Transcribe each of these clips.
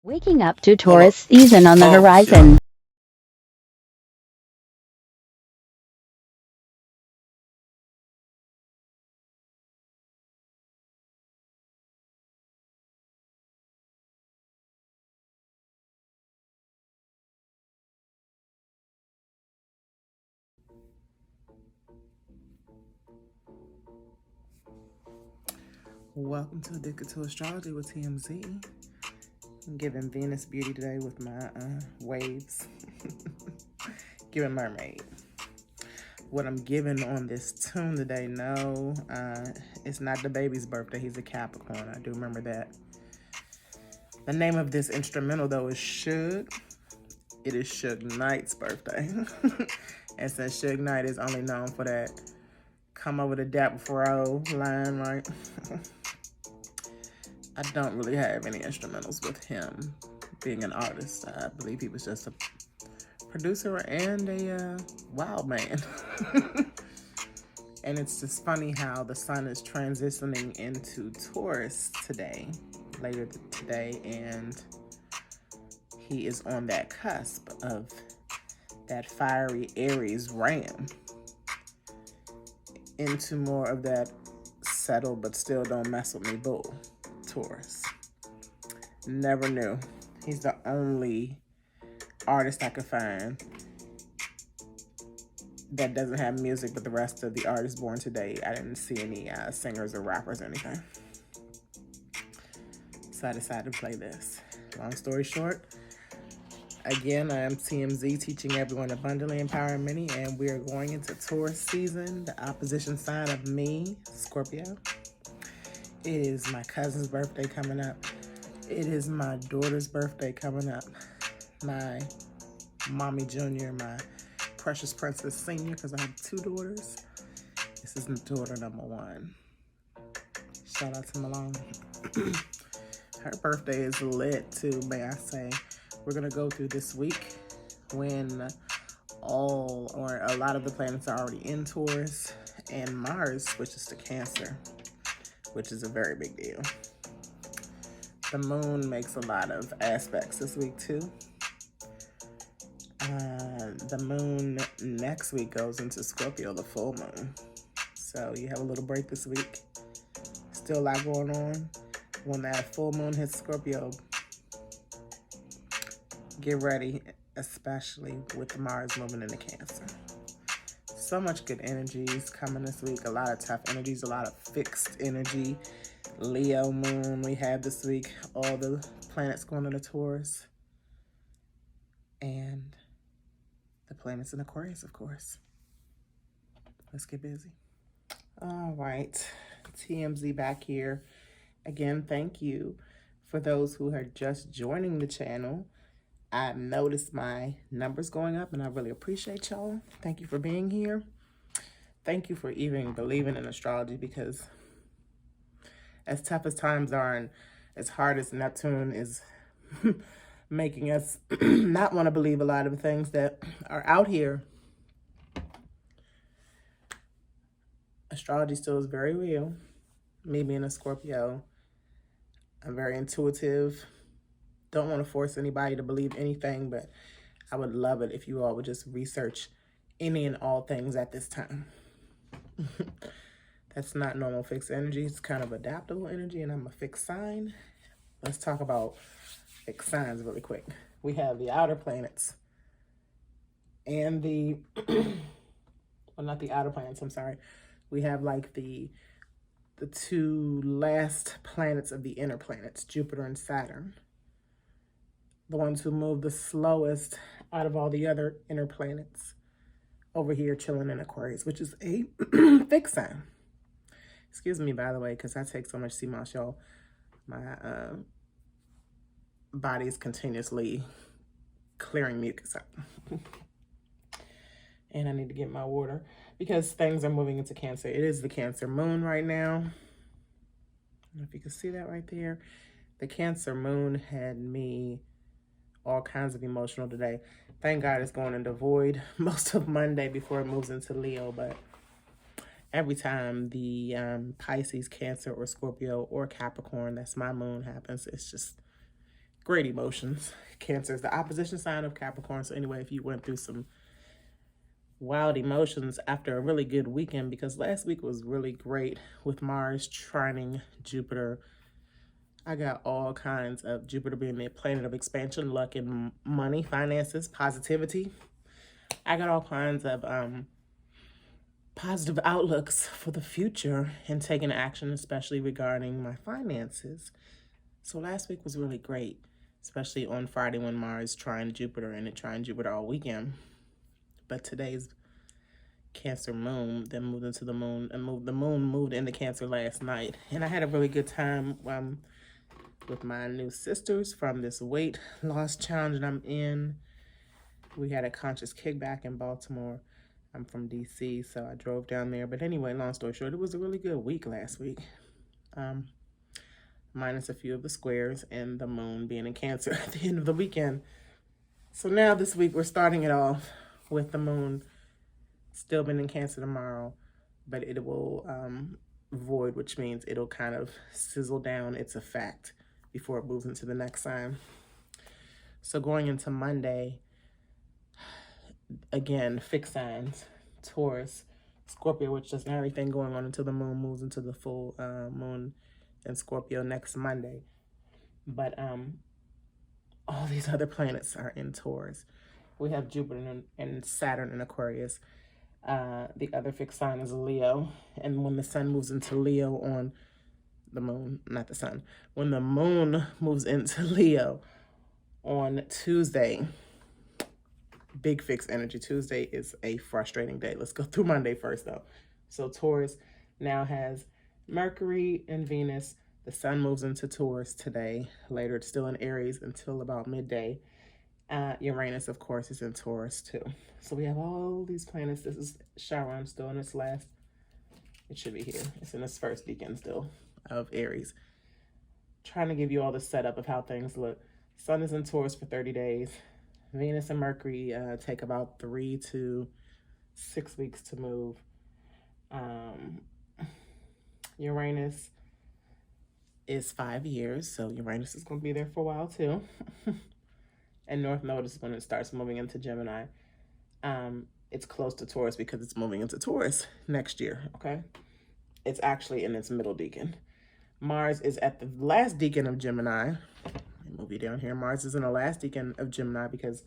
Waking up to Taurus season on the horizon. Welcome to Addicted to Astrology with TMZ. I'm giving Venus beauty today with my waves. Giving mermaid. What I'm giving on this tune today, no, it's not the baby's birthday. He's a Capricorn. I do remember that. The name of this instrumental, though, is Suge. It is Suge Knight's birthday. And since Suge Knight is only known for that come over the Dapper Fro line, right? I don't really have any instrumentals with him being an artist. I believe he was just a producer and a wild man. And it's just funny how the sun is transitioning into Taurus later today, and he is on that cusp of that fiery Aries ram into more of that settle but still don't mess with me bull Taurus. Never knew. He's the only artist I could find that doesn't have music, but the rest of the artists born today, I didn't see any singers or rappers or anything. So I decided to play this. Long story short, again, I am TMZ, teaching everyone abundantly, empowering many, and we are going into Taurus season, the opposition sign of me, Scorpio. It is my cousin's birthday coming up. It is my daughter's birthday coming up. My mommy junior, my precious princess senior, because I have two daughters. This is daughter number one. Shout out to Malone. Her birthday is lit too, may I say. We're gonna go through this week when all or a lot of the planets are already in Taurus, and Mars switches to Cancer, which is a very big deal. The moon makes a lot of aspects this week too. The moon next week goes into Scorpio, the full moon. So you have a little break this week. Still a lot going on. When that full moon hits Scorpio, get ready, especially with the Mars moving into Cancer. So much good energies coming this week. A lot of tough energies, a lot of fixed energy. Leo moon we have this week. All the planets going into Taurus. And the planets in Aquarius, of course. Let's get busy. All right, TMZ back here. Again, thank you for those who are just joining the channel. I've noticed my numbers going up, and I really appreciate y'all. Thank you for being here. Thank you for even believing in astrology, because as tough as times are and as hard as Neptune is making us not want to believe a lot of things that are out here, astrology still is very real. Me being a Scorpio, I'm very intuitive. Don't want to force anybody to believe anything, but I would love it if you all would just research any and all things at this time. That's not normal fixed energy. It's kind of adaptable energy, and I'm a fixed sign. Let's talk about fixed signs really quick. We have the outer planets and the, well, not the outer planets, I'm sorry. We have like the two last planets of the inner planets, Jupiter and Saturn. The ones who move the slowest out of all the other inner planets over here chilling in Aquarius, which is a fixed sign. Excuse me, by the way, because I take so much sea moss, y'all. My body is continuously clearing mucus out. And I need to get my water because things are moving into Cancer. It is the Cancer moon right now. I don't know if you can see that right there. The Cancer moon had me all kinds of emotional today. Thank God it's going into void most of Monday before it moves into Leo, but every time the Pisces, Cancer, or Scorpio, or Capricorn, that's my moon, happens, it's just great emotions. Cancer is the opposition sign of Capricorn. So anyway, if you went through some wild emotions after a really good weekend, because last week was really great with Mars trining Jupiter. I got all kinds of Jupiter being the planet of expansion, luck, and money, finances, positivity. I got all kinds of positive outlooks for the future and taking action, especially regarding my finances. So last week was really great, especially on Friday when Mars trined Jupiter, and it trined Jupiter all weekend. But today's Cancer moon then moved into the moon, and the moon moved into Cancer last night. And I had a really good time with my new sisters from this weight loss challenge that I'm in. We had a conscious kickback in Baltimore. I'm from DC, so I drove down there. But anyway, long story short, it was a really good week last week. Minus a few of the squares and the moon being in Cancer at the end of the weekend. So now this week we're starting it off with the moon still being in Cancer tomorrow, but it will void, which means it'll kind of sizzle down its effect before it moves into the next sign. So going into Monday, again, fixed signs, Taurus, Scorpio, which doesn't have anything going on until the moon moves into the full moon in Scorpio next Monday. But all these other planets are in Taurus. We have Jupiter and Saturn in Aquarius. The other fixed sign is Leo. And when the sun moves into Leo on the moon, not the sun, when the moon moves into Leo on Tuesday, big fixed energy. Tuesday is a frustrating day. Let's go through Monday first, though. So Taurus now has Mercury and Venus. The sun moves into Taurus today. Later, it's still in Aries until about midday. Uranus, of course, is in Taurus, too. So we have all these planets. This is Chiron still in its last. It should be here. It's in its first weekend still of Aries. Trying to give you all the setup of how things look. Sun is in Taurus for 30 days. Venus and Mercury take about 3 to 6 weeks to move. Uranus is 5 years, so Uranus is going to be there for a while too. And North Node is when it starts moving into Gemini. It's close to Taurus because it's moving into Taurus next year, okay? It's actually in its middle decan. Mars is at the last decan of Gemini. Move you down here. Mars is in the last decan of Gemini because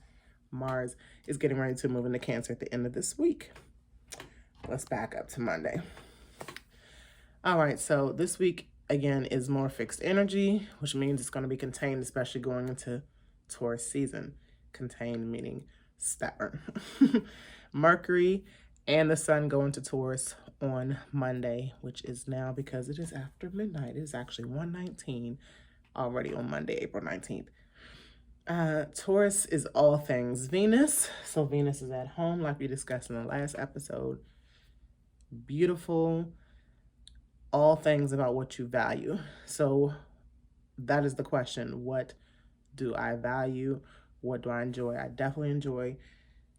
Mars is getting ready to move into Cancer at the end of this week. Let's back up to Monday. All right, so this week, again, is more fixed energy, which means it's going to be contained, especially going into Taurus season. Contained meaning stubborn. Mercury and the sun go into Taurus on Monday, which is now, because it is after midnight, it is actually 1:19 already on Monday, April 19th. Taurus is all things Venus. So Venus is at home, like we discussed in the last episode. Beautiful, all things about what you value. So that is the question. What do I value? What do I enjoy? I definitely enjoy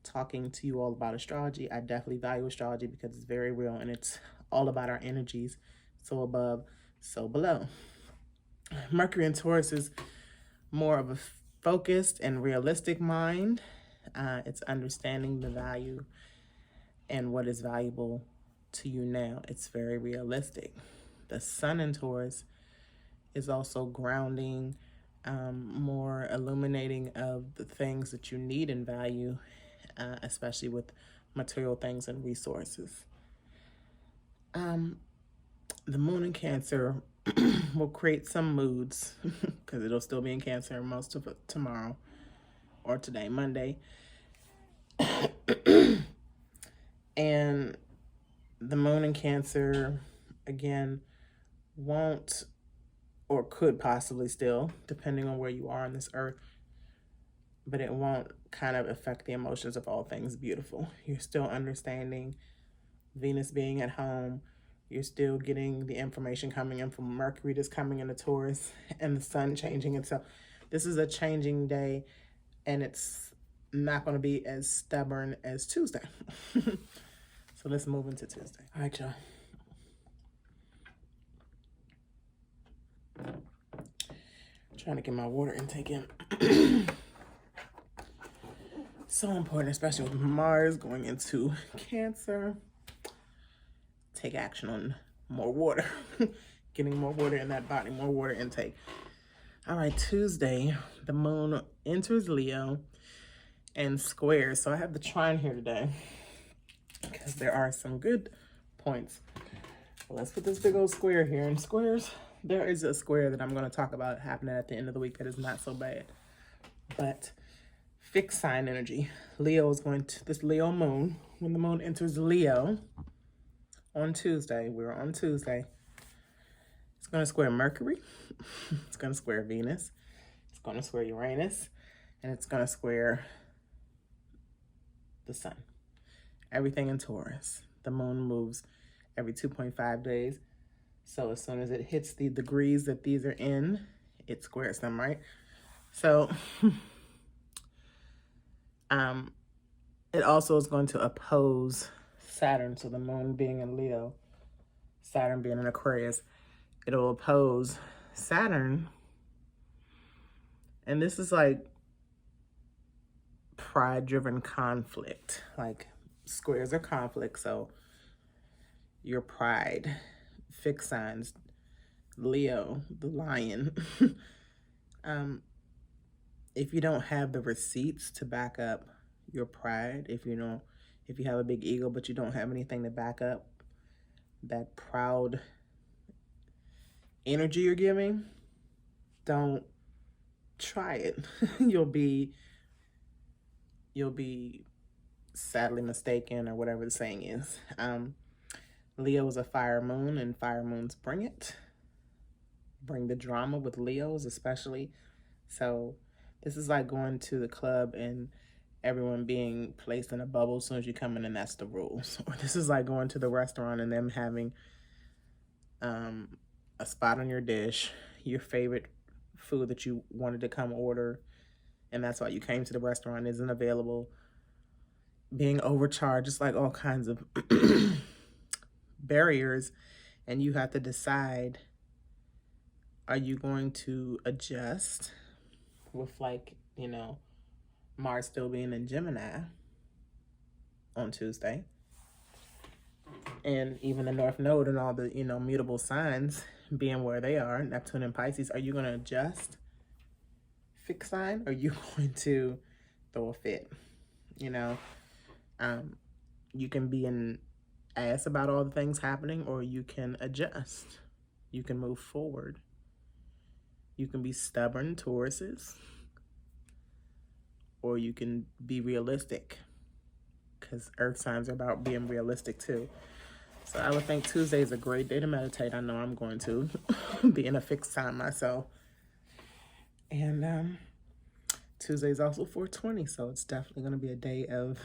talking to you all about astrology. I definitely value astrology because it's very real and it's all about our energies. So above, so below. Mercury in Taurus is more of a focused and realistic mind. It's understanding the value and what is valuable to you now. It's very realistic. The sun in Taurus is also grounding, more illuminating of the things that you need and value, especially with material things and resources. The moon in Cancer will create some moods because it'll still be in Cancer most of it tomorrow or today, Monday. And the moon in Cancer, again, won't or could possibly still, depending on where you are on this earth, but it won't kind of affect the emotions of all things beautiful. You're still understanding Venus being at home. You're still getting the information coming in from Mercury that's coming into Taurus and the sun changing itself. This is a changing day, and it's not going to be as stubborn as Tuesday. So let's move into Tuesday. All right, y'all. Trying to get my water intake in. So important, especially with Mars going into Cancer. Take action on more water. Getting more water in that body, more water intake. All right, Tuesday, the moon enters Leo and squares. So I have the trine here today because there are some good points. Well, let's put this big old square here. And squares, there is a square that I'm going to talk about happening at the end of the week that is not so bad. But fixed sign energy. Leo is going to, this Leo moon, when the moon enters Leo on Tuesday, we're on Tuesday, it's going to square Mercury, it's going to square Venus, it's going to square Uranus, and it's going to square the sun. Everything in Taurus. The moon moves every 2.5 days. So as soon as it hits the degrees that these are in, it squares them, right? So it also is going to oppose Saturn. So the moon being in Leo, Saturn being in Aquarius, it'll oppose Saturn. And this is like pride-driven conflict. Like squares are conflict, so your pride, fixed signs, Leo, the lion. If you don't have the receipts to back up your pride, if you have a big ego but you don't have anything to back up that proud energy you're giving, don't try it. You'll be sadly mistaken, or whatever the saying is. Leo is a fire moon, and fire moons bring the drama with Leos especially. So this is like going to the club and everyone being placed in a bubble as soon as you come in, and that's the rules. Or this is like going to the restaurant and them having a spot on your dish, your favorite food that you wanted to come order, and that's why you came to the restaurant, isn't available, being overcharged. It's like all kinds of barriers, and you have to decide, are you going to adjust with, like, Mars still being in Gemini on Tuesday, and even the North Node and all the, mutable signs being where they are, Neptune and Pisces. Are you going to adjust, fixed sign? Or are you going to throw a fit? You can be an ass about all the things happening, or you can adjust. You can move forward. You can be stubborn, Tauruses, or you can be realistic, because earth signs are about being realistic too. So I would think Tuesday is a great day to meditate. I know I'm going to, being a fixed sign myself. And Tuesday is also 420, so it's definitely going to be a day of...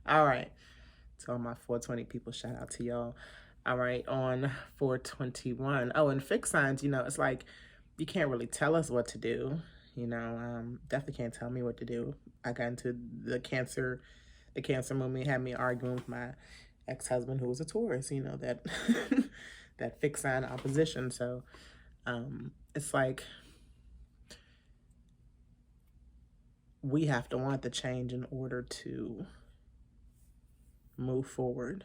All right. To all my 420 people, shout out to y'all. All right, on 421. Oh, and fixed signs, it's like you can't really tell us what to do. Definitely can't tell me what to do. I got into the Cancer movement, had me arguing with my ex-husband who was a Taurus, that that fixed sign opposition. So it's like we have to want the change in order to move forward.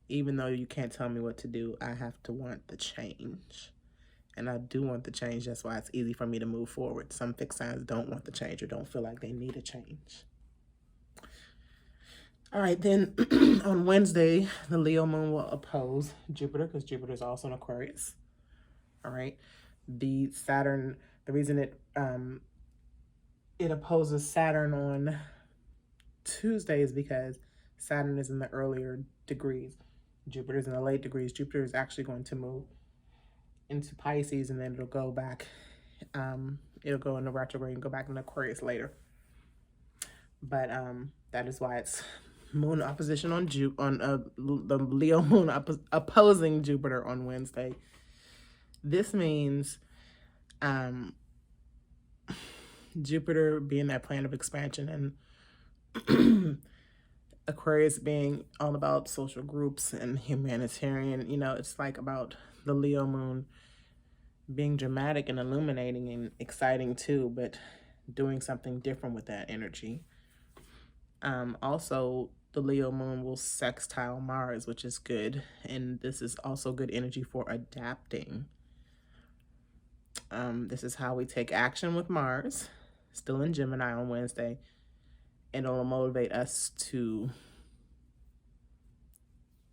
Even though you can't tell me what to do, I have to want the change. And I do want the change. That's why it's easy for me to move forward. Some fixed signs don't want the change or don't feel like they need a change. All right, then on Wednesday, the Leo moon will oppose Jupiter, because Jupiter is also in Aquarius. All right. The reason it opposes Saturn on Tuesday is because Saturn is in the earlier degrees. Jupiter's in the late degrees. Jupiter is actually going to move into Pisces, and then it'll go back. It'll go into retrograde and go back into Aquarius later. But that is why it's moon opposition on the Leo moon opposing Jupiter on Wednesday. This means Jupiter being that planet of expansion and Aquarius being all about social groups and humanitarian, you know, it's like about the Leo moon being dramatic and illuminating and exciting too, but doing something different with that energy. Also, the Leo moon will sextile Mars, which is good. And this is also good energy for adapting. This is how we take action with Mars, still in Gemini on Wednesday. And it'll motivate us to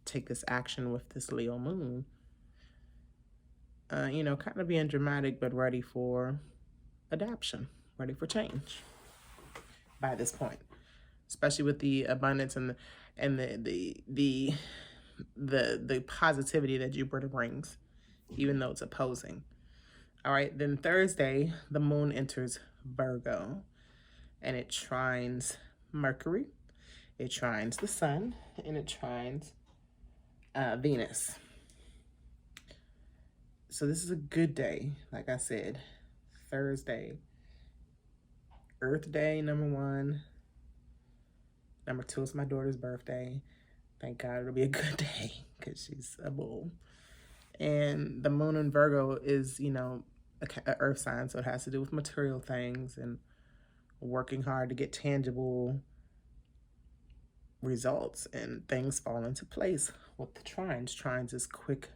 take this action with this Leo moon. You know, kind of being dramatic, but ready for adaptation, ready for change by this point, especially with the abundance and the positivity that Jupiter brings, even though it's opposing. All right, then Thursday, the moon enters Virgo, and it trines Mercury, it trines the sun, and it trines Venus. So this is a good day, like I said. Thursday, Earth Day, number 1. Number 2 is my daughter's birthday. Thank God it'll be a good day because she's a bull. And the moon in Virgo is, you know, a earth sign, so it has to do with material things and working hard to get tangible results, and things fall into place with the trines. Trines is quick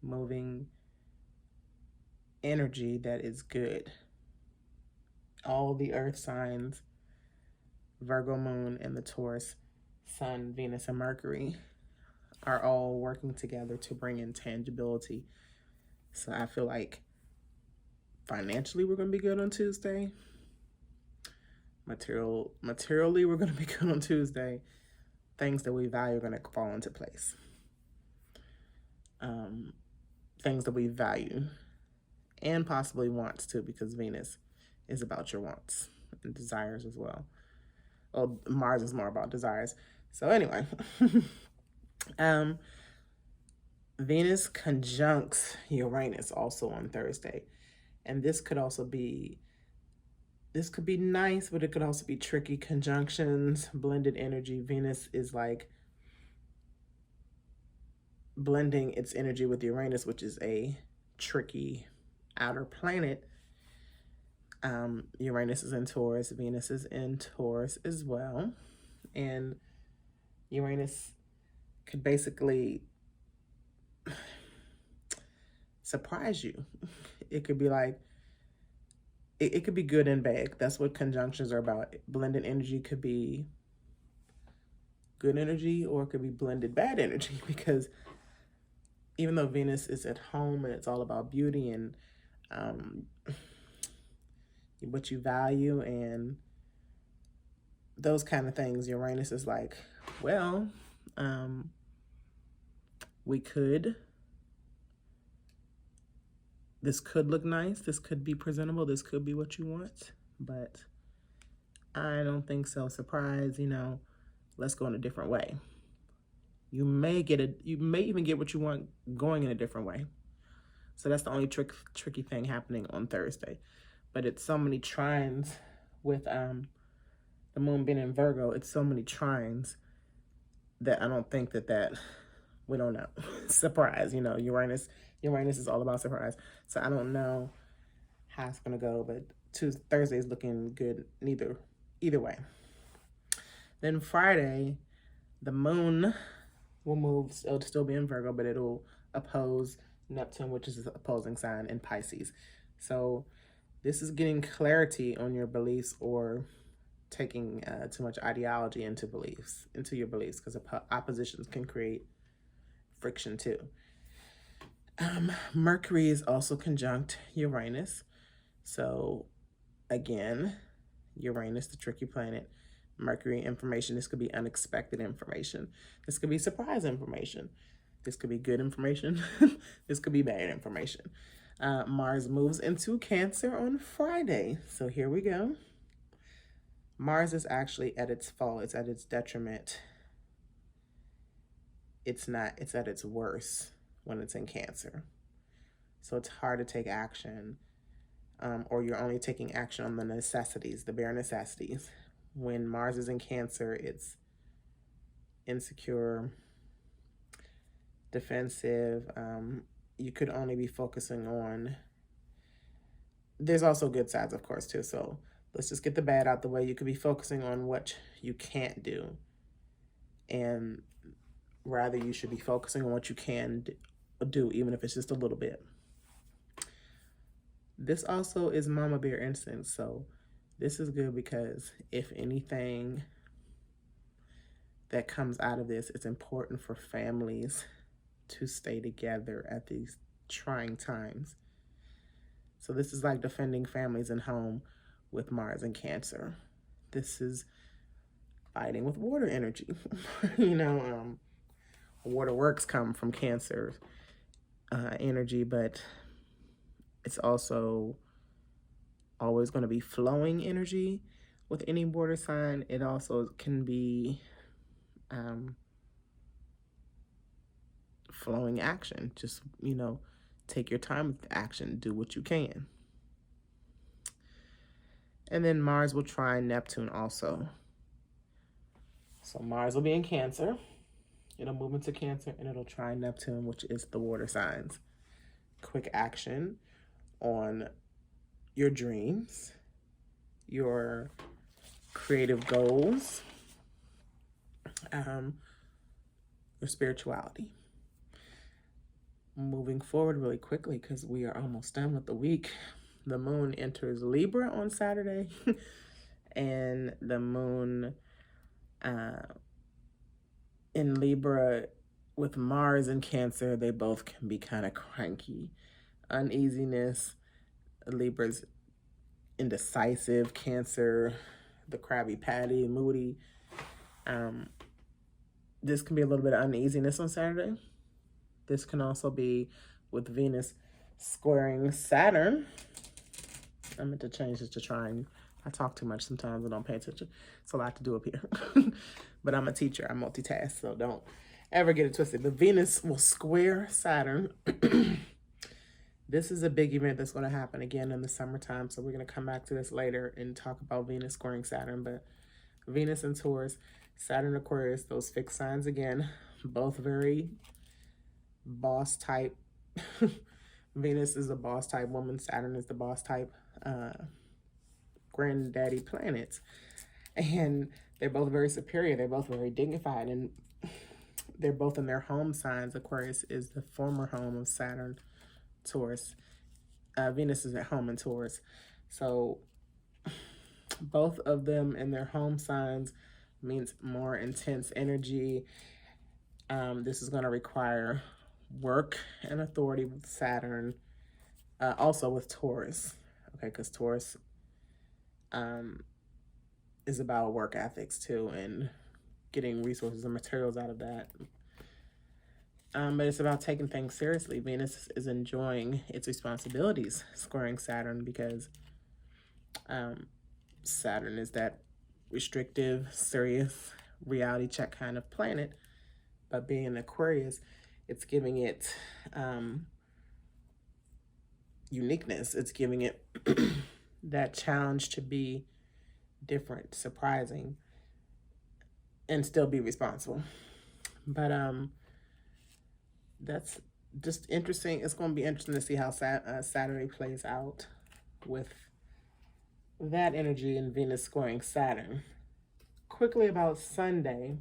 moving energy that is good. All the earth signs, Virgo moon and the Taurus sun, Venus, and Mercury are all working together to bring in tangibility. So I feel like financially we're going to be good on Tuesday. Materially we're going to be good on Tuesday. Things that we value are going to fall into place. Things that we value and possibly wants too, because Venus is about your wants and desires as well. Well, Mars is more about desires. So anyway, Venus conjuncts Uranus also on Thursday. And this could be nice, but it could also be tricky. Conjunctions, blended energy. Venus is like blending its energy with Uranus, which is a tricky outer planet. Uranus is in Taurus, Venus is in Taurus as well. And Uranus could basically surprise you. It could be like, it could be good and bad. That's what conjunctions are about. Blended energy could be good energy, or it could be blended bad energy, because even though Venus is at home and it's all about beauty and what you value and those kind of things, Uranus is like, well, this could look nice, this could be presentable, this could be what you want, but I don't think so. Surprise, you know, let's go in a different way. You may even get what you want going in a different way. So that's the only tricky thing happening on Thursday. But it's so many trines with the moon being in Virgo. It's so many trines that I don't think that we don't know. Surprise, you know, Uranus is all about surprise. So I don't know how it's gonna go, but Thursday is looking good either way. Then Friday, the moon will move. It'll still be in Virgo, but it'll oppose Neptune, which is an opposing sign in Pisces. So this is getting clarity on your beliefs, or taking too much ideology into your beliefs, because oppositions can create friction too. Mercury is also conjunct Uranus. So again, Uranus, the tricky planet. Mercury information. This could be unexpected information. This could be surprise information. This could be good information. This could be bad information. Mars moves into Cancer on Friday. So here we go. Mars is actually at its fall. It's at its detriment. It's at its worst when it's in Cancer. So it's hard to take action, or you're only taking action on the necessities, the bare necessities. When Mars is in Cancer, it's insecure, defensive. You could only be focusing on, there's also good sides, of course, too. So let's just get the bad out the way. You could be focusing on what you can't do. And rather, you should be focusing on what you can do, even if it's just a little bit. This also is Mama Bear instance. So this is good because if anything that comes out of this, it's important for families to stay together at these trying times. So this is like defending families and home with Mars and Cancer. This is fighting with water energy. Water works come from Cancer energy, but it's also always going to be flowing energy with any water sign. It also can be flowing action. Just, take your time with action, do what you can. And then Mars will trine Neptune also. So Mars will be in Cancer. It'll move into Cancer and it'll trine Neptune, which is the water signs. Quick action on your dreams, your creative goals, your spirituality. Moving forward really quickly because we are almost done with the week. The moon enters Libra on Saturday and the moon in Libra with Mars and Cancer, they both can be kind of cranky. Uneasiness, Libra's indecisive, Cancer, the Krabby Patty, moody. This can be a little bit of uneasiness on Saturday. This can also be with Venus squaring Saturn. I meant to change this to trine. I talk too much sometimes and don't pay attention. It's a lot to do up here. But I'm a teacher. I multitask, so don't ever get it twisted. But Venus will square Saturn. This is a big event that's going to happen again in the summertime. So we're going to come back to this later and talk about Venus squaring Saturn. But Venus and Taurus, Saturn, Aquarius, those fixed signs again, both very boss type. Venus is the boss type woman. Saturn is the boss type granddaddy planets. And they're both very superior. They're both very dignified. And they're both in their home signs. Aquarius is the former home of Saturn. Taurus. Venus is at home in Taurus. So both of them in their home signs means more intense energy. This is going to require work and authority with Saturn. Also with Taurus. Okay, because Taurus is about work ethics too and getting resources and materials out of that. But it's about taking things seriously. Venus is enjoying its responsibilities squaring Saturn because Saturn is that restrictive, serious, reality check kind of planet. But being an Aquarius, it's giving it uniqueness. It's giving it that challenge to be different, surprising, and still be responsible. But that's just interesting. It's going to be interesting to see how Saturday plays out with that energy and Venus squaring Saturn. Quickly about Sunday.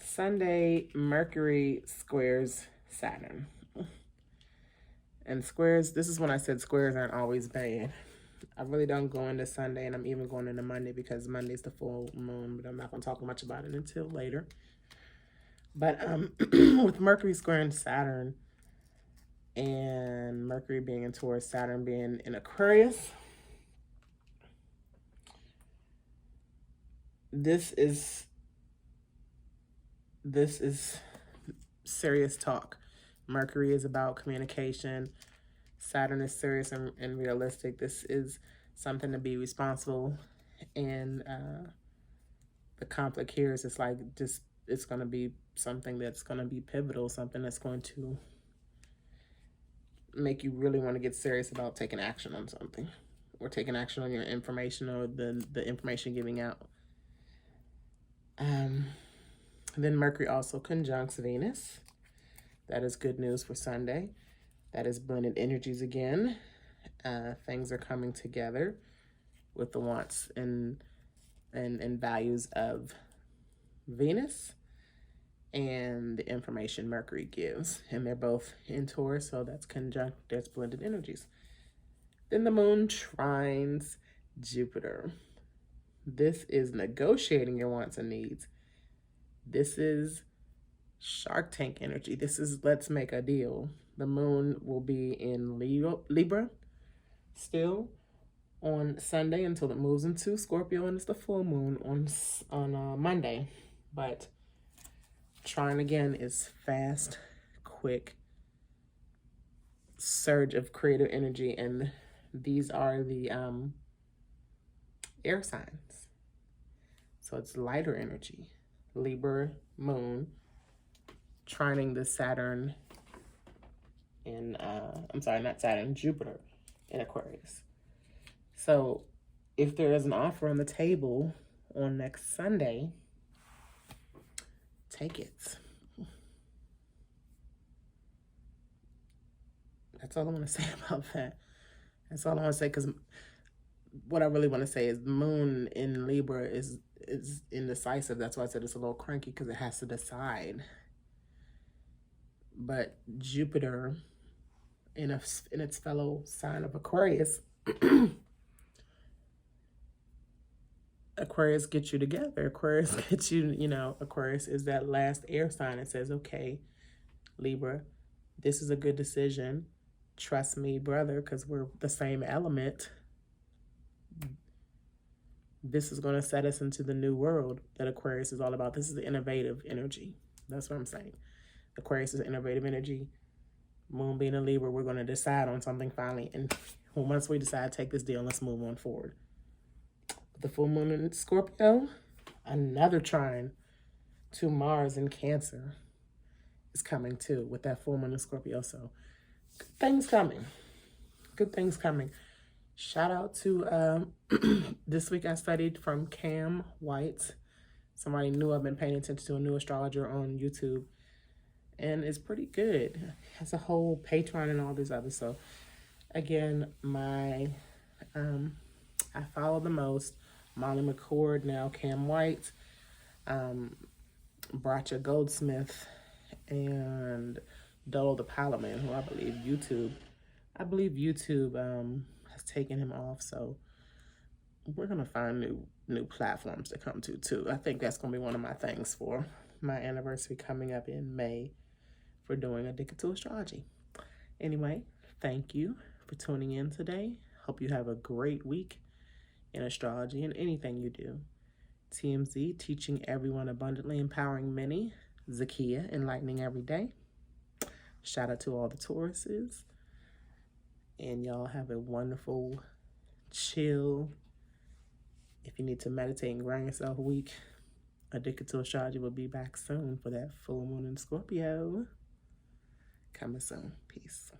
Sunday, Mercury squares Saturn. And squares, this is when I said squares aren't always bad. I really don't go into Sunday, and I'm even going into Monday because Monday's the full moon, but I'm not going to talk much about it until later. But with Mercury squaring Saturn and Mercury being in Taurus, Saturn being in Aquarius, this is serious talk. Mercury is about communication. Saturn is serious and realistic. This is something to be responsible. And the conflict here is it's going to be something that's going to be pivotal, something that's going to make you really want to get serious about taking action on something or taking action on your information or the information giving out. Then Mercury also conjuncts Venus. That is good news for Sunday. That is blended energies again. Things are coming together with the wants and values of Venus and the information Mercury gives. And they're both in Taurus, so that's conjunct, that's blended energies. Then the moon trines Jupiter. This is negotiating your wants and needs. This is Shark Tank energy. This is let's make a deal. The moon will be in Libra still on Sunday until it moves into Scorpio, and it's the full moon on Monday. But trine again is fast, quick surge of creative energy, and these are the air signs. So it's lighter energy. Libra moon trining the Saturn in Jupiter in Aquarius. So if there is an offer on the table on next Sunday, take it. That's all I want to say about that. That's all I want to say, because what I really want to say is the moon in Libra is indecisive. That's why I said it's a little cranky, because it has to decide. But Jupiter in its fellow sign of Aquarius, Aquarius gets you together. Aquarius gets you, Aquarius is that last air sign that says, okay, Libra, this is a good decision. Trust me, brother, because we're the same element. This is going to set us into the new world that Aquarius is all about. This is the innovative energy. That's what I'm saying. Aquarius is innovative energy. Moon being a Libra, we're going to decide on something finally. And once we decide to take this deal, let's move on forward. The full moon in Scorpio, another trine to Mars in Cancer is coming too with that full moon in Scorpio. So good things coming. Good things coming. Shout out to this week I studied from Cam White. Somebody new I've been paying attention to, a new astrologer on YouTube. And it's pretty good. It has a whole Patreon and all these others. So again, I follow the most Molly McCord, now Cam White, Bracha Goldsmith, and Dolo the Paladin, who I believe YouTube has taken him off. So we're gonna find new platforms to come to too. I think that's gonna be one of my things for my anniversary coming up in May for doing Addicted to Astrology. Anyway, thank you for tuning in today. Hope you have a great week in astrology and anything you do. TMZ, teaching everyone abundantly, empowering many. Zakia, enlightening every day. Shout out to all the Tauruses. And y'all have a wonderful, chill, if you need to meditate and ground yourself week, Addicted to Astrology will be back soon for that full moon in Scorpio. Coming soon. Peace.